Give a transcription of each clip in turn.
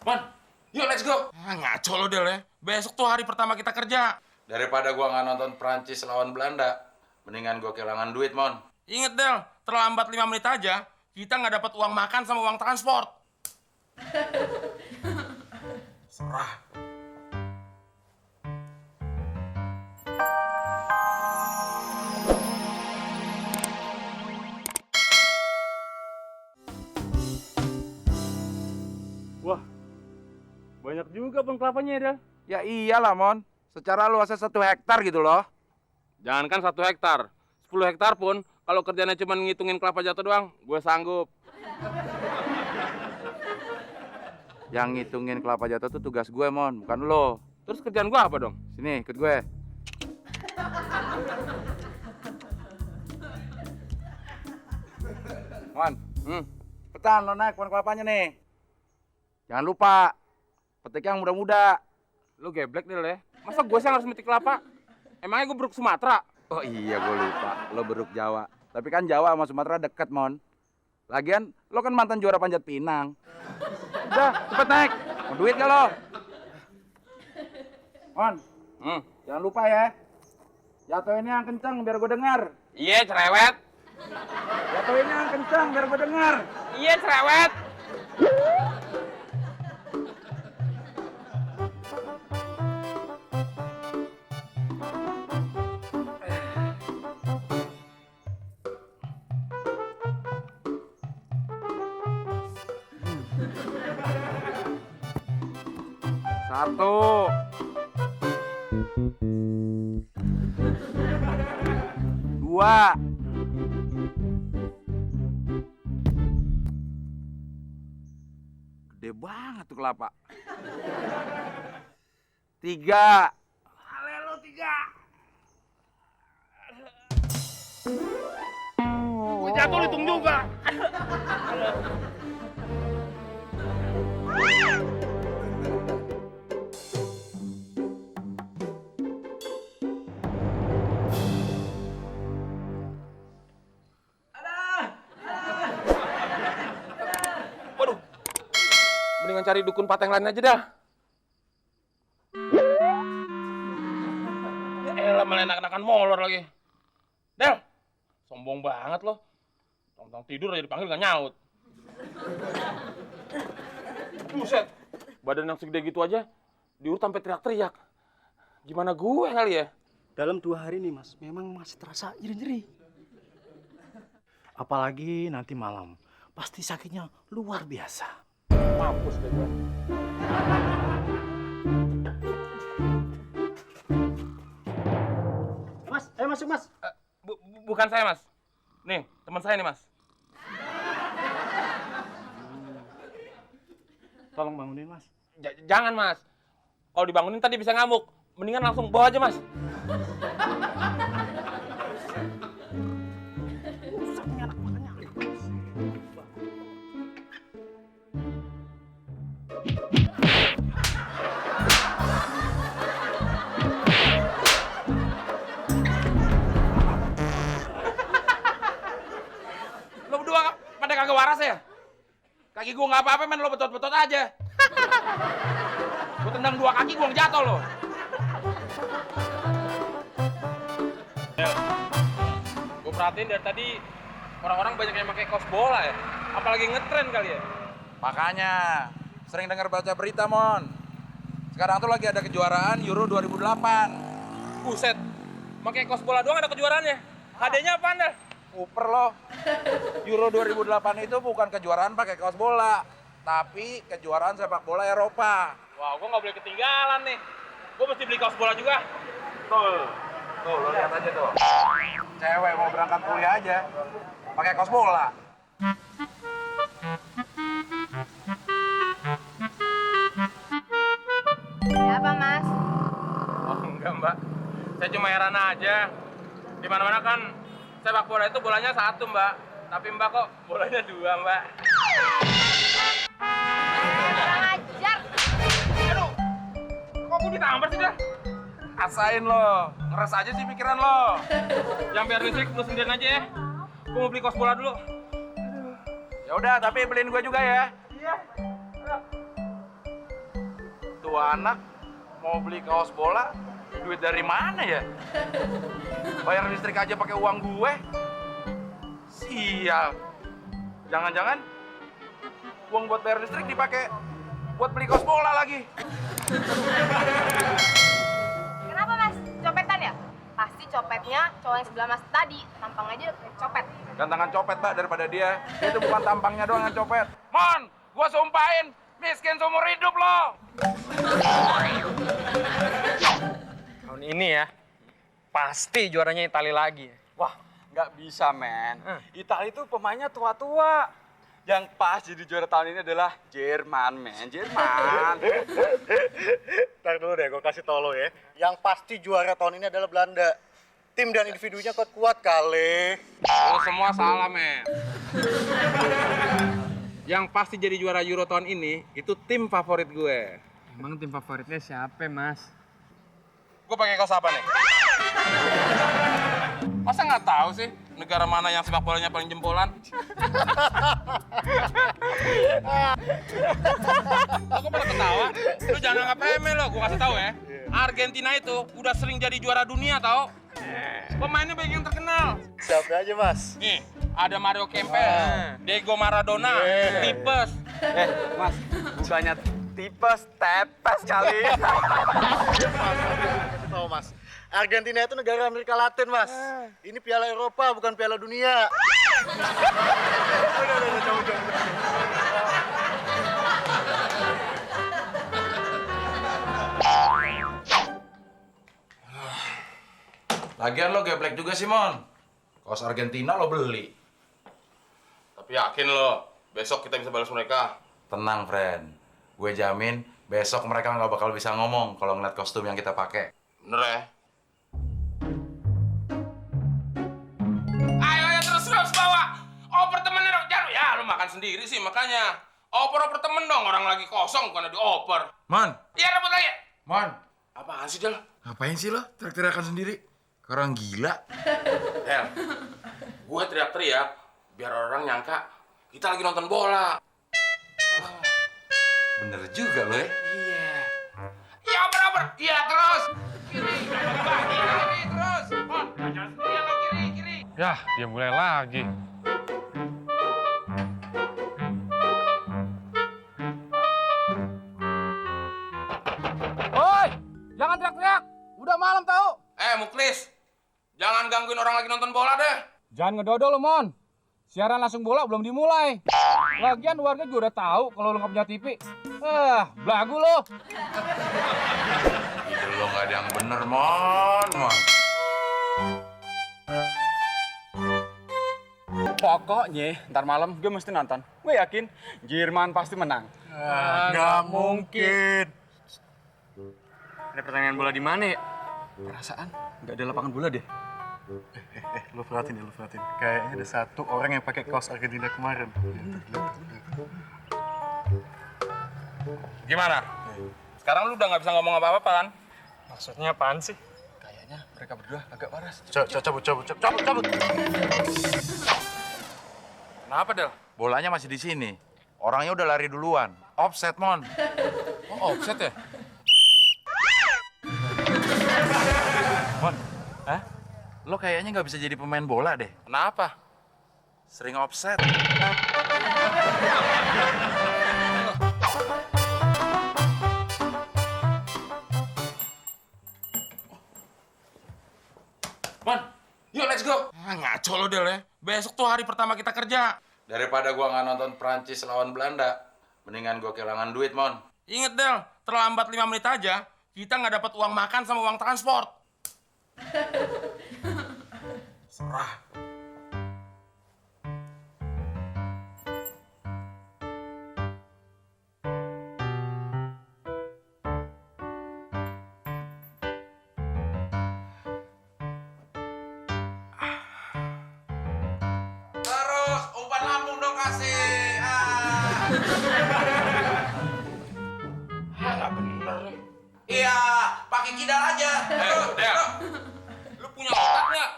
Mon, yuk let's go. Ngaco lo Del ya. Besok tuh hari pertama kita kerja. Daripada gua nggak nonton Prancis lawan Belanda, mendingan gua kehilangan duit, Mon. Ingat Del, terlambat 5 menit aja, kita nggak dapat uang makan sama uang transport. Serah. Wah, banyak juga pohon kelapanya ya, Del. Ya iyalah, Mon. Secara luasnya 1 hektar gitu loh. Jangankan 1 hektar, 10 hektar pun kalau kerjanya cuma ngitungin kelapa jatuh doang, gue sanggup. Yang ngitungin kelapa jatuh tuh tugas gue, Mon, bukan lo. Terus kerjaan gue apa dong? Sini, ikut gue. Mon, cepetan lo naik pohon kelapanya nih. Jangan lupa, petik yang muda-muda. Lu geblek, Del ya. Masa gue sih yang harus metik kelapa? Emangnya gue beruk Sumatera? Oh iya, gue lupa. Lo beruk Jawa. Tapi kan Jawa sama Sumatera deket, Mon. Lagian, lo kan mantan juara panjat pinang. Udah, cepet naik. Mau duit gak lo? Mon, jangan lupa ya. Jatuhinnya yang kencang biar gue dengar. Iya, cerewet. Jatuhinnya yang kencang biar gue dengar. Iya, cerewet. Satu. Dua. Gede banget tuh kelapa. Tiga. Halo, 3. Gue jatuh hitung juga. Waduh, mendingan cari dukun patah yang lain aja dah. Ya elah, malah enak-enakan molor lagi. Del, sombong banget lo. Tentang tidur aja dipanggil gak nyaut. Buset, badan yang segede gitu aja diurut sampai teriak-teriak. Gimana gue kali ya? Dalam 2 hari nih mas, memang masih terasa nyeri-nyeri. Apalagi nanti malam, pasti sakitnya luar biasa. Mampus deh gue. Mas, ayo masuk mas. Bukan saya, Mas. Nih, teman saya nih, Mas. Tolong bangunin mas. Jangan, Mas. Kalau dibangunin tadi bisa ngamuk. Mendingan langsung bawa aja, Mas. Lo berdua pada kagak waras ya? Kaki gua nggak apa-apa, men. Lo betot-betot aja. Gua tendang 2 kaki, gua jatuh lo. Gue perhatiin dari tadi orang-orang banyak yang pakai kaos bola ya. Apalagi ngetren kali ya. Makanya, sering dengar baca berita, Mon. Sekarang tuh lagi ada kejuaraan Euro 2008. Buset, pakai kaos bola doang ada kejuaraannya. Hadiahnya apaan dah? Super loh. Euro 2008 itu bukan kejuaraan pakai kaos bola, tapi kejuaraan sepak bola Eropa. Wah, gue nggak boleh ketinggalan nih. Gue mesti beli kaos bola juga. Tuh, lo lihat aja tuh. Cewek mau berangkat kuliah aja, pakai kaos bola. Ada apa, Mas? Oh, enggak, Mbak. Saya cuma heran aja. Di mana-mana kan sepak bola itu bolanya 1, Mbak. Tapi Mbak kok bolanya 2, Mbak. Kurang ajar. Aduh, kok gue ditampar sih dah? Rasain lo, ngeres aja sih pikiran lo. Yang biar listrik lu sendirian aja ya. Gue mau beli kaos bola dulu. Ya udah, tapi beliin gue juga ya. Iya. Tuh anak mau beli kaos bola, duit dari mana ya? Bayar listrik aja pakai uang gue. Sial. Jangan-jangan uang buat bayar listrik dipakai buat beli kaos bola lagi. Kenapa mas? Copetan ya? Pasti copetnya cowok yang sebelah mas tadi. Tampang aja kayak copet. Gantangan copet, Mbak, daripada dia. Dia itu bukan tampangnya doang yang copet. Mon, gua sumpahin, miskin seumur hidup lo. Tahun ini ya, pasti juaranya Italia lagi. Wah, nggak bisa, men. Italia itu pemainnya tua-tua. Yang pas jadi juara tahun ini adalah Jerman, men. Jerman. Ntar dulu deh, gue kasih tau lo ya. Yang pasti juara tahun ini adalah Belanda. Tim dan individunya kuat-kuat kali. Lo semua salah, men. Yang pasti jadi juara Euro tahun ini, itu tim favorit gue. Emang tim favoritnya siapa, Mas? Gue pakai kaos apa nih? Masa nggak tahu sih negara mana yang sepak bolanya paling jempolan? Lo kok pada ketawa? Lu jangan anggap remeh lo, gue kasih tahu ya. Argentina itu udah sering jadi juara dunia tau. Pemainnya banyak yang terkenal. Siapa aja, Mas? Nih, ada Mario Kempes, Diego Maradona, Tipes. Mas, bukannya tipes, tepes kali. Kasih tau, Mas. Argentina itu negara Amerika Latin, Mas. Ini Piala Eropa, bukan Piala Dunia. Udah, jauh. Lagian lo geblek juga sih, Mon. Kaos Argentina lo beli. Tapi yakin lo, besok kita bisa balas mereka. Tenang, friend. Gue jamin besok mereka nggak bakal bisa ngomong kalau ngeliat kostum yang kita pakai. Bener ya? Ayo terus bawa. Oper temennya dong. Jangan ya, lu makan sendiri sih makanya. Oper temen dong, orang lagi kosong bukan dioper. Mon, Iya, rebut lagi. Mon. Apaan sih, Del? Ngapain sih lo teriak-teriakan sendiri? Orang gila. Del, gue teriak-teriak biar orang nyangka kita lagi nonton bola. Bener juga lo ya. Iya, oper. Iya, terus. Kiri terus. Mon, jangan sendirian lo, kiri. Yah, dia mulai lagi. Oi, jangan teriak-teriak. Udah malam tahu. Muklis, jangan gangguin orang lagi nonton bola deh. Jangan ngedodol lo, Mon. Siaran langsung bola belum dimulai. Lagian warga juga udah tahu kalau lo nggak punya TV. Belagu lo. Ide lo nggak ada yang bener, Mon. Pokoknya ntar malam gue mesti nonton. Gue yakin Jerman pasti menang. Nggak mungkin. Ada pertandingan bola di mana ya? Perasaan nggak ada lapangan bola deh. Lo perhatiin. Kayaknya ada satu orang yang pakai kaos Argentina kemarin. Gimana? Sekarang lu udah nggak bisa ngomong apa-apa kan? Maksudnya apaan sih? Kayaknya mereka berdua agak waras. Cabut. Kenapa, Del? Bolanya masih di sini. Orangnya udah lari duluan. Offset, Mon. Oh, offset ya? Mon, lo kayaknya nggak bisa jadi pemain bola deh. Kenapa? Sering offset. Mon, yuk let's go. Ngaco lo, Del ya. Besok tuh hari pertama kita kerja. Daripada gua nggak nonton Prancis lawan Belanda, mendingan gua kehilangan duit, Mon. Ingat, Del, terlambat 5 menit aja, kita nggak dapat uang makan sama uang transport. Serah. Terus, umpan lambung dong kasih. Nggak bener. Iya, pakai kidal aja. Del, lu punya otak nggak?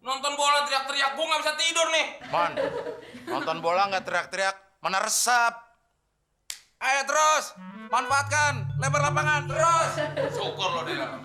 Nonton bola teriak-teriak, gua nggak bisa tidur nih. Mon, nonton bola nggak teriak-teriak, mana resep. Ayo terus, manfaatkan. lebar lapangan terus. Syukur lo di dalam.